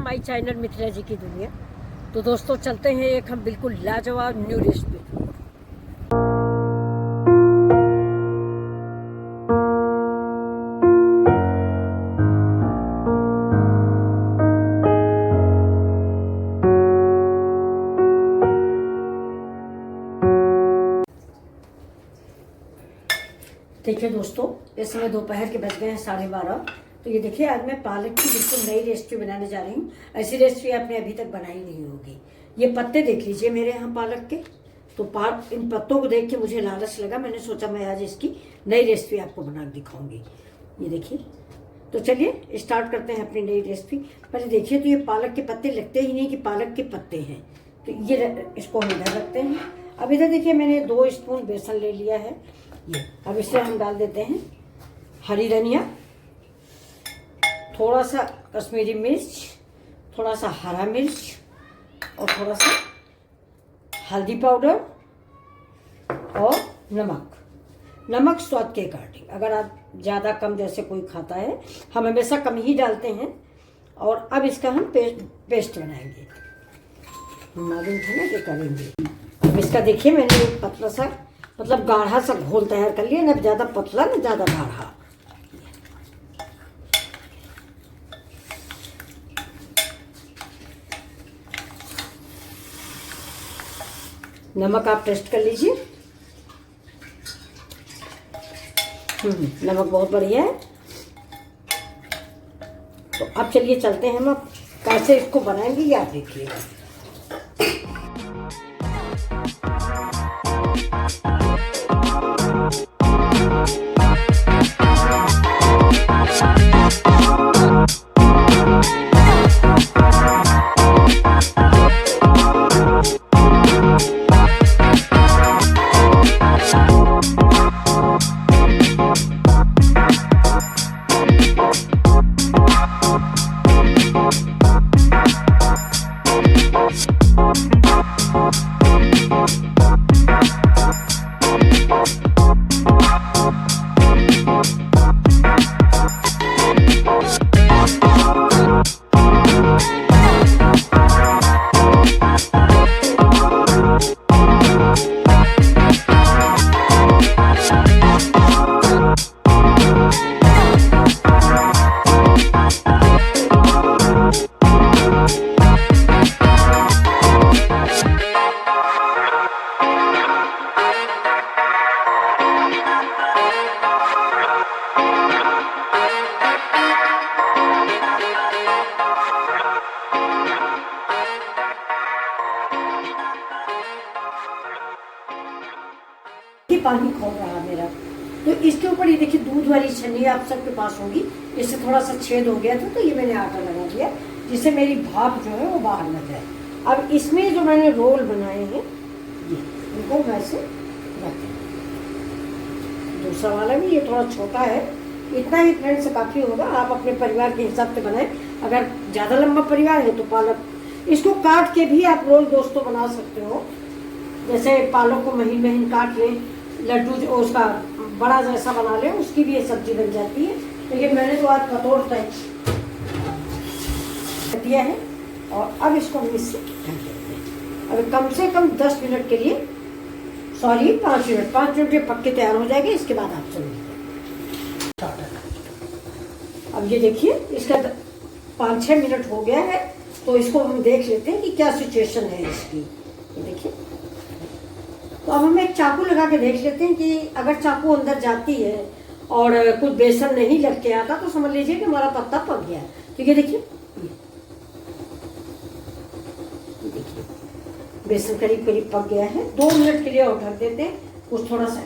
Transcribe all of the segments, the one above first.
My channel Mithila जी की दुनिया। तो दोस्तों चलते हैं एक हम बिल्कुल लाजवाब न्यू रेसिपी। देखिए दोस्तों, इस समय दोपहर के बज गए हैं 12:30। तो ये देखिए, आज मैं पालक की बिल्कुल नई रेसिपी बनाने जा रही हूँ। ऐसी रेसिपी आपने अभी तक बनाई नहीं होगी। ये पत्ते देख लीजिए मेरे यहाँ पालक के। तो इन पत्तों को देख के मुझे लालच लगा, मैंने सोचा मैं आज इसकी नई रेसिपी आपको बना दिखाऊंगी। ये देखिए, तो चलिए स्टार्ट करते हैं अपनी नई रेसिपी। पहले देखिए, तो ये पालक के पत्ते लगते ही नहीं कि पालक के पत्ते हैं। तो ये इसको हम इधर रखते हैं। अब इधर देखिए, मैंने 2 स्पून बेसन ले लिया है। ये अब इससे हम डाल देते हैं हरी धनिया, थोड़ा सा कश्मीरी मिर्च, थोड़ा सा हरा मिर्च और थोड़ा सा हल्दी पाउडर और नमक स्वाद के अकॉर्डिंग। अगर आप ज़्यादा कम जैसे कोई खाता है, हम हमेशा कम ही डालते हैं। और अब इसका हम पेस्ट बनाएंगे। मालूम था ना कि करेंगे। अब इसका देखिए, मैंने एक पतला सा मतलब गाढ़ा सा घोल तैयार कर लिया, ना ज़्यादा पतला ना ज़्यादा गाढ़ा। नमक आप टेस्ट कर लीजिए। नमक बहुत बढ़िया है। तो अब चलिए चलते हैं, हम अब कैसे इसको बनाएंगे ये आप देखिएगा। पानी खोल रहा मेरा। तो इसके ऊपर ये देखिए, दूध वाली छन्नी आप सबके पास होगी। इससे थोड़ा सा छेद हो गया था, तो ये मैंने आटा लगा दिया जिससे मेरी भाप जो है वो बाहर न जाए। अब इसमें जो मैंने रोल बनाए हैं, ये इनको मैं ऐसे रखें। दूसरा वाला भी ये थोड़ा छोटा है, इतना ही फ्रेंड से काफ़ी होगा। आप अपने परिवार के हिसाब से बनाएं। अगर ज़्यादा लंबा परिवार है तो पालक इसको काट के भी आप रोल दोस्तों बना सकते हो। जैसे पालक को महीन महीन काट लें, लड्डू जो उसका बड़ा जैसा बना ले, उसकी भी ये सब्जी बन जाती है। तो ये मैंने तो आज कटोर तय दिया है। और अब इसको हम इससे ढक देते हैं। अब कम से कम 10 मिनट के लिए, सॉरी 5 मिनट ये पक्के तैयार हो जाएंगे। इसके बाद आप चलिए। अब ये देखिए, इसका 5-6 मिनट हो गया है। तो इसको हम देख लेते हैं कि क्या सिचुएशन है इसकी। ये देखिए, तो अब हम एक चाकू लगा के देख लेते हैं कि अगर चाकू अंदर जाती है और कुछ बेसन नहीं लग के आता, तो समझ लीजिए कि हमारा पत्ता पक गया। तो ये देखिए, बेसन करीब करीब पक गया है। 2 मिनट के लिए और ढक देते हैं। कुछ थोड़ा सा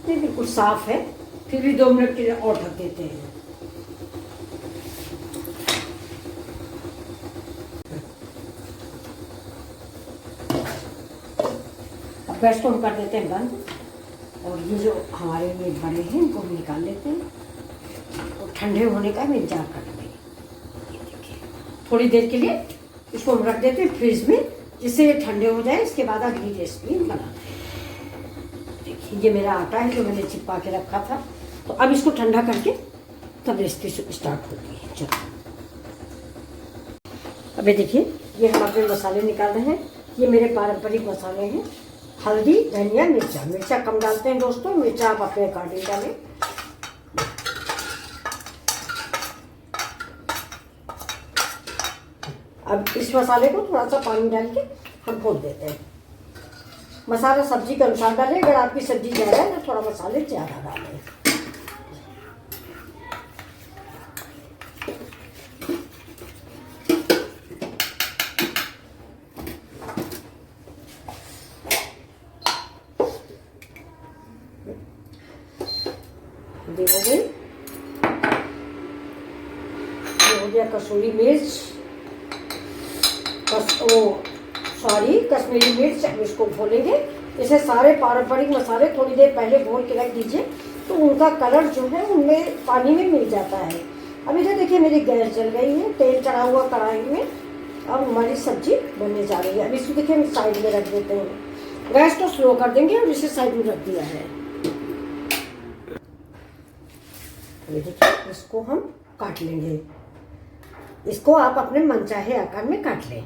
नहीं, बिल्कुल साफ है, फिर भी 2 मिनट के लिए और ढक देते हैं। गैस को हम कर देते हैं बंद। और ये जो हमारे ये बड़े हैं, इनको हम निकाल लेते हैं। तो ठंडे होने का हम इंतजार कर लेंगे। ये देखिए, थोड़ी देर के लिए इसको हम रख देते हैं फ्रिज में, जिससे ये ठंडे हो जाए। इसके बाद अगली रेसिपी हम बनाते हैं। देखिए, ये मेरा आटा है जो मैंने चिपका के रखा था। तो अब इसको ठंडा करके तब रेसिपी स्टार्ट होती है। चलो अभी देखिए, ये हम अपने मसाले निकाल रहे हैं। ये मेरे पारंपरिक मसाले हैं, हल्दी, धनिया, मिर्चा। मिर्चा कम डालते हैं दोस्तों, मिर्चा आप अपने अकॉर्डिंग डालें। अब इस मसाले को थोड़ा सा पानी डाल के हम भून देते हैं। मसाला सब्जी के अनुसार डालें, अगर आपकी सब्जी ज़्यादा है तो थोड़ा मसाले ज़्यादा डालें। ये हो गया कसूरी मिर्च, कश्मीरी मिर्च। अब इसको भूनेंगे। इसे सारे पारंपरिक मसाले थोड़ी देर पहले भून के रख दीजिए तो उनका कलर जो है उनमें पानी में मिल जाता है। अब इधर देखिए मेरी गैस जल गई है, तेल चढ़ा हुआ कढ़ाई में। अब हमारी सब्जी बनने जा रही है। अब इसको देखिए हम साइड में रख देते हैं। गैस को स्लो कर देंगे और इसे साइड में रख दिया है। ये देखिए, इसको हम काट लेंगे। इसको आप अपने मनचाहे आकार में काट लें।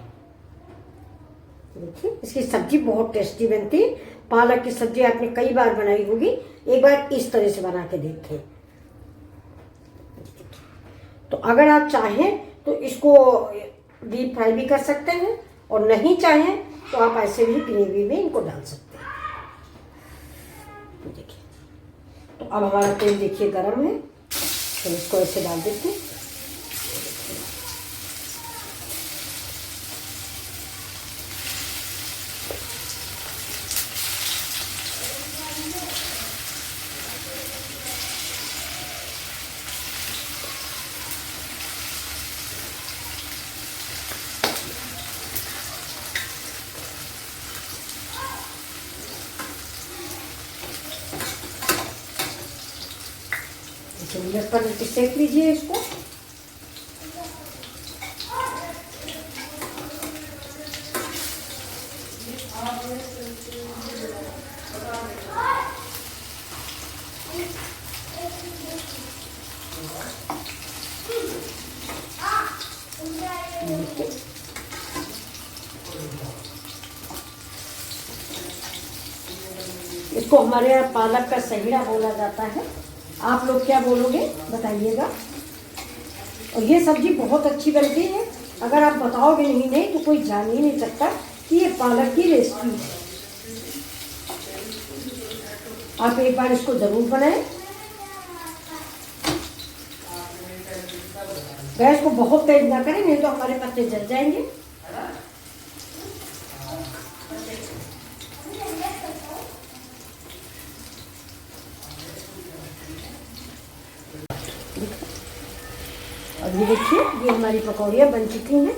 देखिए, इसकी सब्जी बहुत टेस्टी बनती है। पालक की सब्जी आपने कई बार बनाई होगी, एक बार इस तरह से बना के देखें। तो अगर आप चाहें तो इसको डीप फ्राई भी कर सकते हैं, और नहीं चाहें तो आप ऐसे भी ग्रेवी में इनको डाल सकते हैं। देखिए, तो अब हमारा तेल देखिए गर्म है, तो इसको ऐसे डाल देते हैं। मिनट पर सेक लीजिए इसको। इसको हमारे यहाँ पालक का सहीड़ा बोला जाता है। आप लोग क्या बोलोगे बताइएगा। और ये सब्जी बहुत अच्छी बनती है। अगर आप बताओगे नहीं तो कोई जान ही नहीं सकता कि ये पालक की रेसिपी है। आप एक बार इसको जरूर बनाएं। गैस को बहुत तेज ना करें, नहीं तो हमारे पत्ते जल जाएंगे। अब ये देखिए, ये हमारी पकौड़ियाँ बन चुकी हैं।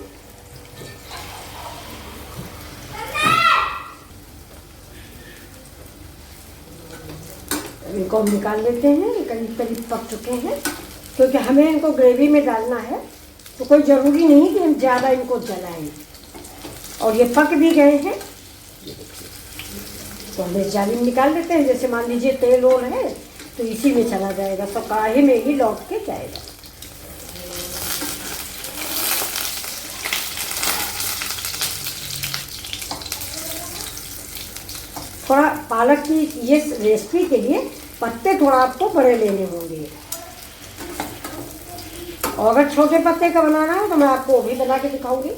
इनको हम निकाल लेते हैं। ये करीब करीब पक चुके हैं, क्योंकि हमें इनको ग्रेवी में डालना है, तो कोई ज़रूरी नहीं कि हम ज़्यादा इनको जलाएं। और ये पक भी गए हैं, तो हम इस जाली में निकाल लेते हैं। जैसे मान लीजिए तेल और है तो इसी में चला जाएगा, तो कढ़ाई में ही लौट के जाएगा। थोड़ा पालक की ये रेसिपी के लिए पत्ते थोड़ा आपको बड़े लेने होंगे, और अगर छोटे पत्ते का बनाना है तो मैं आपको वो भी बना के दिखाऊंगी।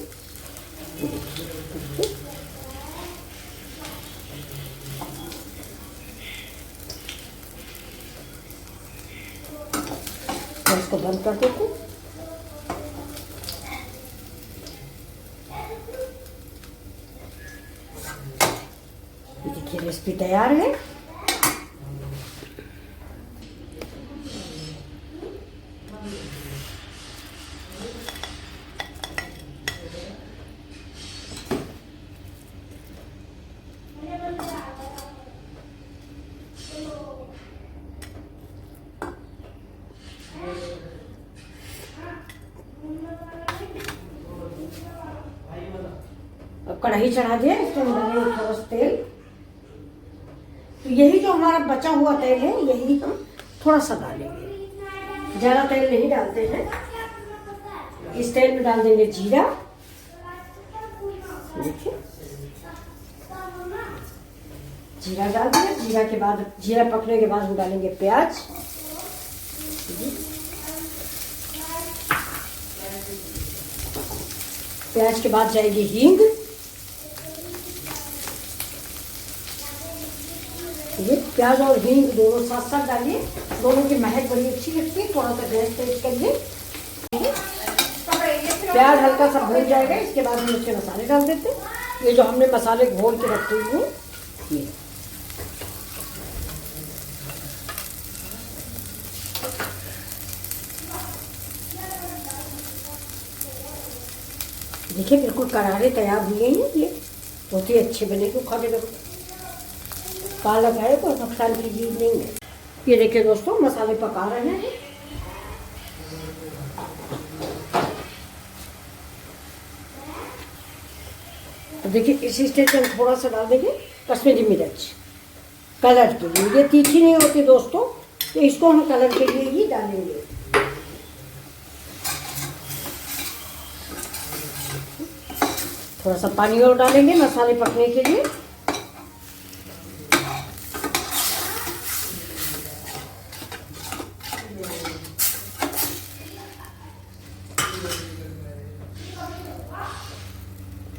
मैं इसको बंद कर देती हूँ। देखिए, रेसिपी तैयार है। अब कढ़ाई चढ़ा दिया, इसके अंदर में थोड़ा सा तेल। तो यही जो हमारा बचा हुआ तेल है, यही हम थोड़ा सा डालेंगे, ज़्यादा तेल नहीं डालते हैं। इस तेल में डाल देंगे जीरा, देखिए जीरा डाल दिया। जीरा के बाद, जीरा पकने के बाद हम डालेंगे प्याज। प्याज के बाद जाएगी हींग। ये प्याज और हींग दोनों साथ साथ डालिए, दोनों की महक बड़ी अच्छी लगती है। थोड़ा सा गैस तेज करिए। प्याज हल्का सा भून जाएगा, इसके बाद हम उसके मसाले डाल देते हैं। ये जो हमने मसाले घोल के रखे हुए ये, देखिए बिल्कुल करारे तैयार हुए हैं। ये बहुत ही अच्छे बनेंगे खाने में। पालक है कोई नुकसान की चीज नहीं है। ये देखिए दोस्तों मसाले पका रहे हैं। तो देखिए इसी स्टेज में थोड़ा सा डाल देंगे कश्मीरी मिर्च कलर के लिए। ये तीखी नहीं होती दोस्तों, तो इसको हम कलर के लिए ही डालेंगे। थोड़ा सा पानी और डालेंगे मसाले पकने के लिए।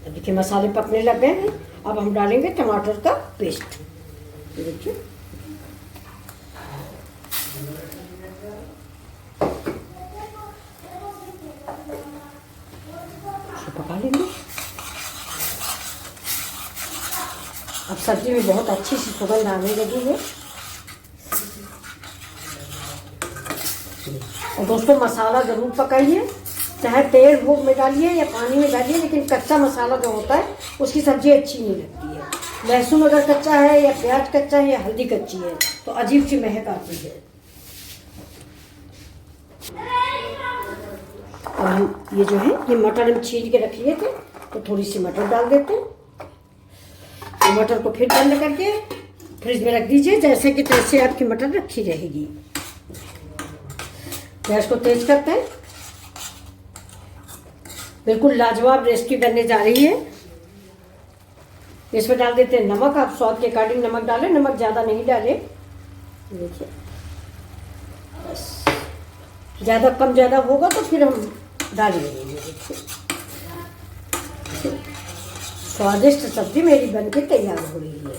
देखिए मसाले पकने लग गए हैं। अब हम डालेंगे टमाटर का पेस्ट। देखिए पका लेंगे। अब सब्जी में बहुत अच्छी सी सुगंध आने लगी है। और दोस्तों मसाला ज़रूर पकाइए, चाहे तेल भूग में डालिए या पानी में डालिए, लेकिन कच्चा मसाला जो होता है उसकी सब्जी अच्छी नहीं लगती है। लहसुन अगर कच्चा है या प्याज कच्चा है या हल्दी कच्ची है तो अजीब सी महक आती है। और हम ये जो है ये मटर हम छील के रख लिए थे, तो थोड़ी सी मटर डाल देते हैं। तो मटर को फिर बंद करके फ्रिज में रख दीजिए, जैसे कि तैसे आपकी मटर रखी रहेगी। गैस को तेज करते हैं। बिल्कुल लाजवाब रेसिपी बनने जा रही है। इसमें डाल देते हैं नमक। आप स्वाद के अकॉर्डिंग नमक डालें, नमक ज़्यादा नहीं डालें। देखिए बस, ज़्यादा कम ज़्यादा होगा तो फिर हम डालेंगे। देखिए स्वादिष्ट सब्जी मेरी बनके तैयार हो रही है।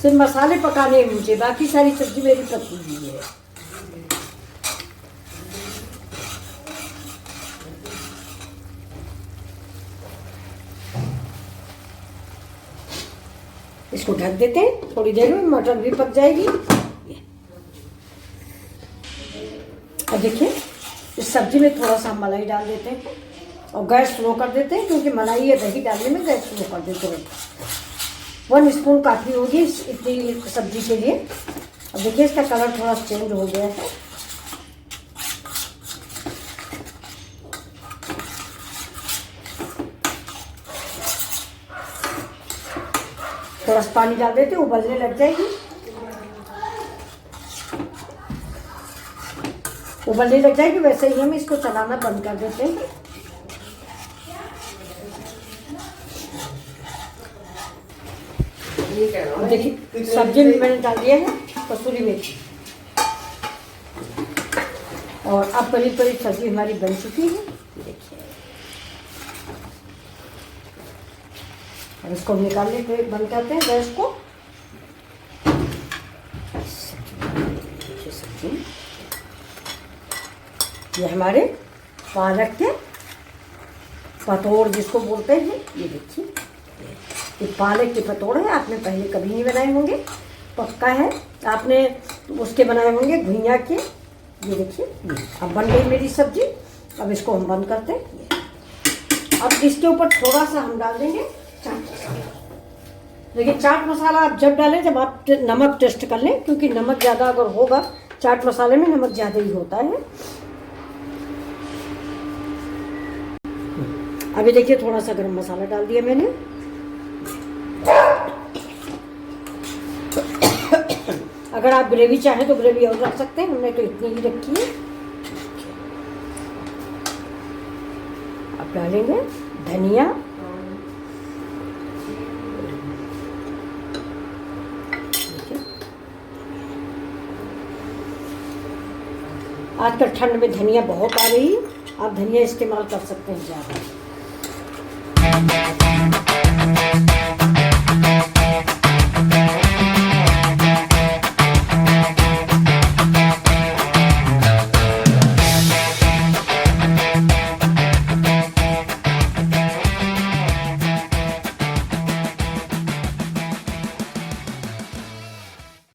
सिर्फ मसाले पकाने हैं मुझे, बाकी सारी सब्जी मेरी पकी हुई है। इसको ढक देते हैं, थोड़ी देर में मटर भी पक जाएगी। अब देखिए इस सब्जी में थोड़ा सा मलाई डाल देते हैं और गैस स्लो कर देते हैं, क्योंकि मलाई या दही डालने में गैस स्लो कर देते हैं। 1 स्पून काफ़ी होगी इतनी सब्जी के लिए। अब देखिए इसका कलर थोड़ा चेंज हो गया है। थोड़ा सा पानी डाल देते हैं, उबलने लग जाएगी। उबलने लग जाएगी वैसे ही हम इसको चलाना बंद कर देते हैं। देखिए सब्जी में मैंने डाल दिया है कसूरी मेथी। और अब करीब करीब सब्जी हमारी बन चुकी है। देखिए अब इसको निकालने के बंद करते हैं गैस को। सब्जी ये हमारे पालक के पतोड़ जिसको बोलते हैं। ये देखिए ये पालक के पतोड़ है। आपने पहले कभी नहीं बनाए होंगे, पक्का है आपने उसके बनाए होंगे घुइयाँ के। ये देखिए अब बन गई मेरी सब्जी। अब इसको हम बंद करते हैं। अब इसके ऊपर थोड़ा सा हम डाल देंगे चाट मसाला। देखिए चाट मसाला आप जब डालें जब आप नमक टेस्ट कर लें, क्योंकि नमक ज़्यादा अगर होगा, चाट मसाले में नमक ज़्यादा ही होता है। अभी देखिए थोड़ा सा गरम मसाला डाल दिया मैंने। अगर अगर आप ग्रेवी चाहें तो ग्रेवी और रख सकते हैं, हमने तो इतनी ही रखी है। आप डालेंगे धनिया, आजकल ठंड में धनिया बहुत आ रही है, आप धनिया इस्तेमाल कर सकते हैं ज़्यादा।